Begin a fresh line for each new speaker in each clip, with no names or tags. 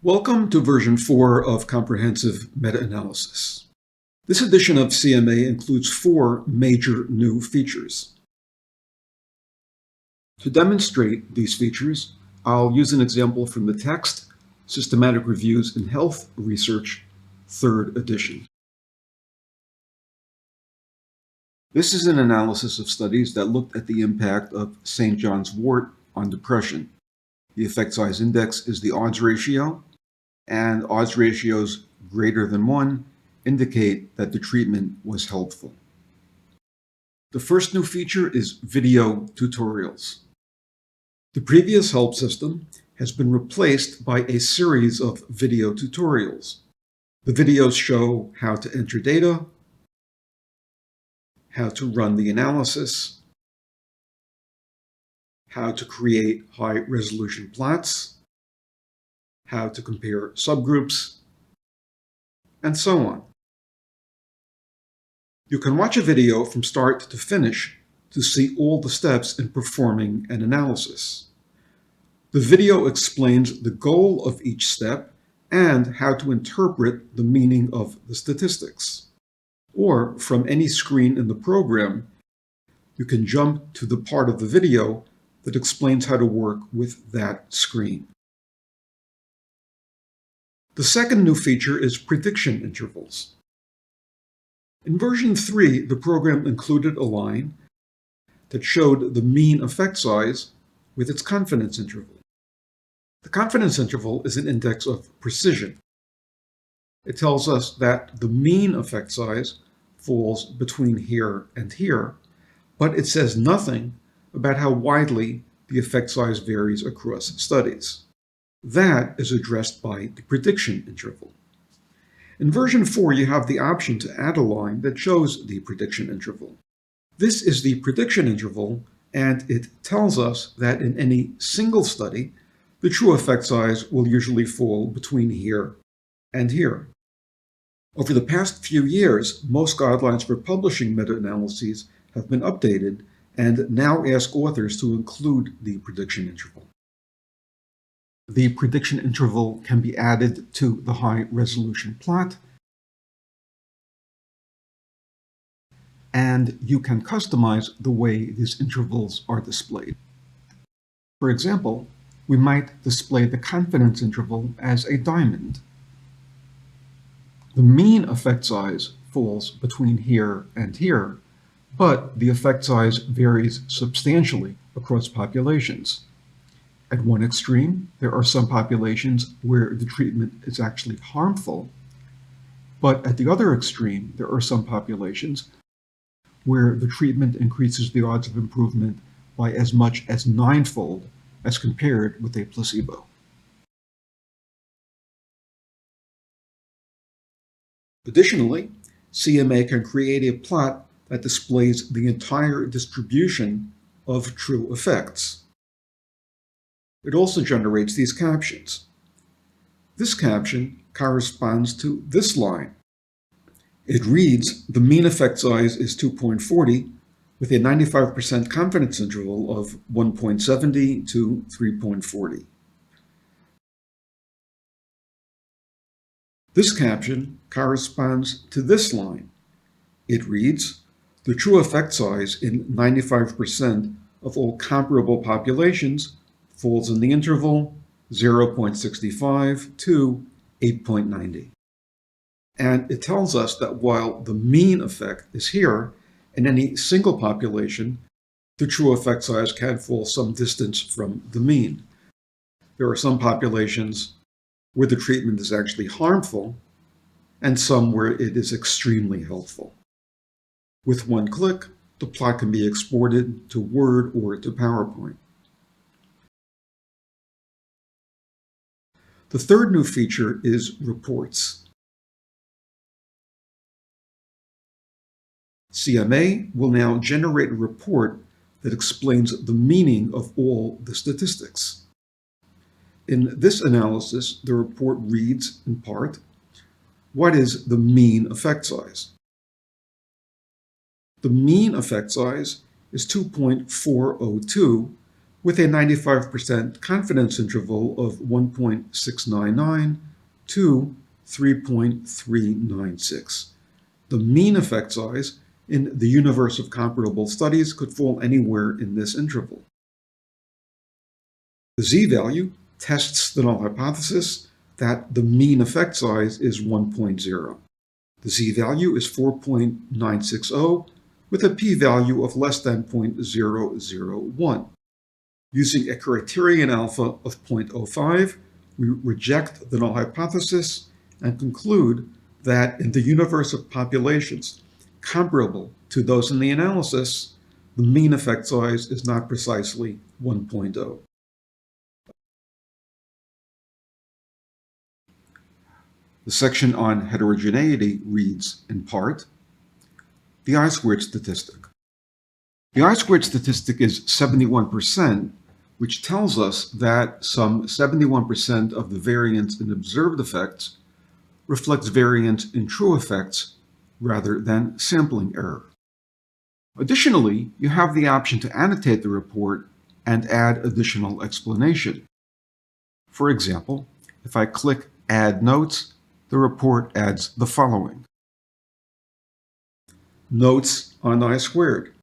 Welcome to version 4 of Comprehensive Meta-Analysis. This edition of CMA includes 4 major new features. To demonstrate these features, I'll use an example from the text, Systematic Reviews in Health Research, 3rd edition. This is an analysis of studies that looked at the impact of St. John's wort on depression. The effect size index is the odds ratio, and odds ratios greater than 1 indicate that the treatment was helpful. The first new feature is video tutorials. The previous help system has been replaced by a series of video tutorials. The videos show how to enter data, how to run the analysis, how to create high-resolution plots, how to compare subgroups, and so on. You can watch a video from start to finish to see all the steps in performing an analysis. The video explains the goal of each step and how to interpret the meaning of the statistics. Or from any screen in the program, you can jump to the part of the video that explains how to work with that screen. The second new feature is prediction intervals. In version 3, the program included a line that showed the mean effect size with its confidence interval. The confidence interval is an index of precision. It tells us that the mean effect size falls between here and here, but it says nothing about how widely the effect size varies across studies. That is addressed by the prediction interval. In version 4, you have the option to add a line that shows the prediction interval. This is the prediction interval, and it tells us that in any single study, the true effect size will usually fall between here and here. Over the past few years, most guidelines for publishing meta-analyses have been updated and now ask authors to include the prediction interval. The prediction interval can be added to the high-resolution plot, and you can customize the way these intervals are displayed. For example, we might display the confidence interval as a diamond. The mean effect size falls between here and here, but the effect size varies substantially across populations. At one extreme, there are some populations where the treatment is actually harmful, but at the other extreme, there are some populations where the treatment increases the odds of improvement by as much as 9-fold as compared with a placebo. Additionally, CMA can create a plot that displays the entire distribution of true effects. It also generates these captions. This caption corresponds to this line. It reads, the mean effect size is 2.40 with a 95% confidence interval of 1.70 to 3.40. This caption corresponds to this line. It reads, the true effect size in 95% of all comparable populations falls in the interval 0.65 to 8.90. And it tells us that while the mean effect is here, in any single population, the true effect size can fall some distance from the mean. There are some populations where the treatment is actually harmful, and some where it is extremely helpful. With one click, the plot can be exported to Word or to PowerPoint. The third new feature is reports. CMA will now generate a report that explains the meaning of all the statistics. In this analysis, the report reads, in part, what is the mean effect size? The mean effect size is 2.402 with a 95% confidence interval of 1.699 to 3.396. The mean effect size in the universe of comparable studies could fall anywhere in this interval. The z-value tests the null hypothesis that the mean effect size is 1.0. The z-value is 4.960 with a p-value of less than 0.001. Using a criterion alpha of 0.05, we reject the null hypothesis and conclude that in the universe of populations comparable to those in the analysis, the mean effect size is not precisely 1.0. The section on heterogeneity reads, in part, the I-squared statistic. The I-squared statistic is 71%, which tells us that some 71% of the variance in observed effects reflects variance in true effects rather than sampling error. Additionally, you have the option to annotate the report and add additional explanation. For example, if I click Add Notes, the report adds the following. Notes on I-squared.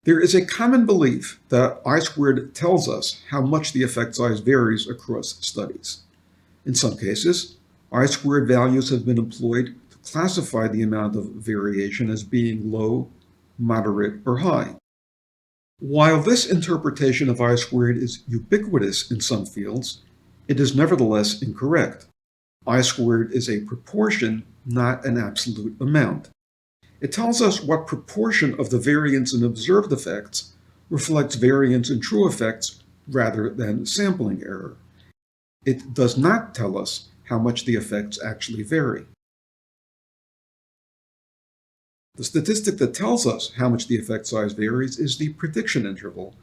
There is a common belief that I-squared tells us how much the effect size varies across studies. In some cases, I-squared values have been employed to classify the amount of variation as being low, moderate, or high. While this interpretation of I-squared is ubiquitous in some fields, it is nevertheless incorrect. I-squared is a proportion, not an absolute amount. It tells us what proportion of the variance in observed effects reflects variance in true effects rather than sampling error. It does not tell us how much the effects actually vary. The statistic that tells us how much the effect size varies is the prediction interval,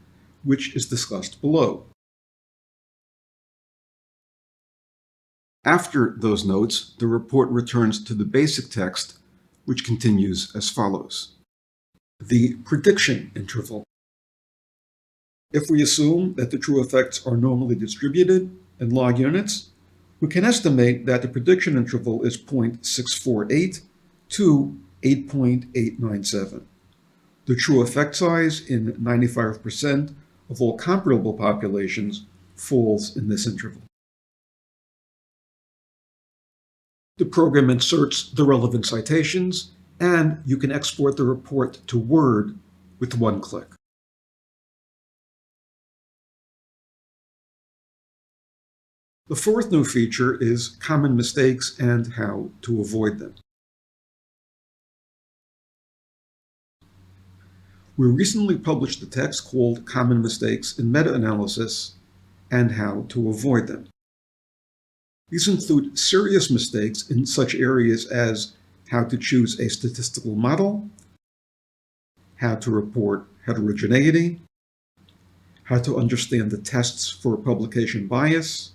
which is discussed below. After those notes, the report returns to the basic text, which continues as follows. The prediction interval. If we assume that the true effects are normally distributed in log units, we can estimate that the prediction interval is 0.648 to 8.897. The true effect size in 95% of all comparable populations falls in this interval. The program inserts the relevant citations, and you can export the report to Word with one click. The fourth new feature is common mistakes and how to avoid them. We recently published a text called Common Mistakes in Meta-Analysis and How to Avoid Them. These include serious mistakes in such areas as how to choose a statistical model, how to report heterogeneity, how to understand the tests for publication bias,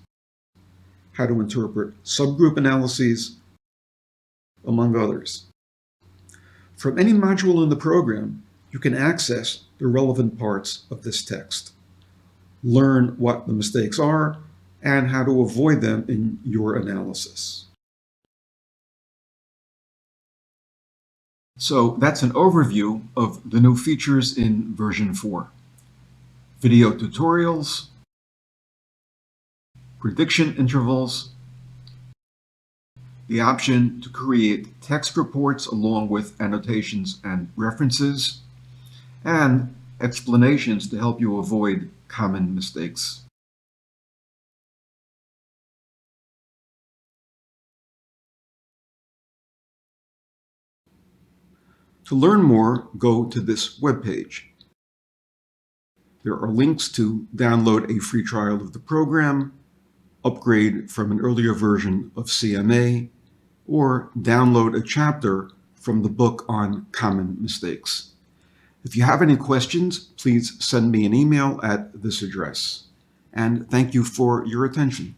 how to interpret subgroup analyses, among others. From any module in the program, you can access the relevant parts of this text. Learn what the mistakes are and how to avoid them in your analysis. So that's an overview of the new features in version 4. Video tutorials, prediction intervals, the option to create text reports along with annotations and references, and explanations to help you avoid common mistakes. To learn more, go to this webpage. There are links to download a free trial of the program, upgrade from an earlier version of CMA, or download a chapter from the book on common mistakes. If you have any questions, please send me an email at this address. And thank you for your attention.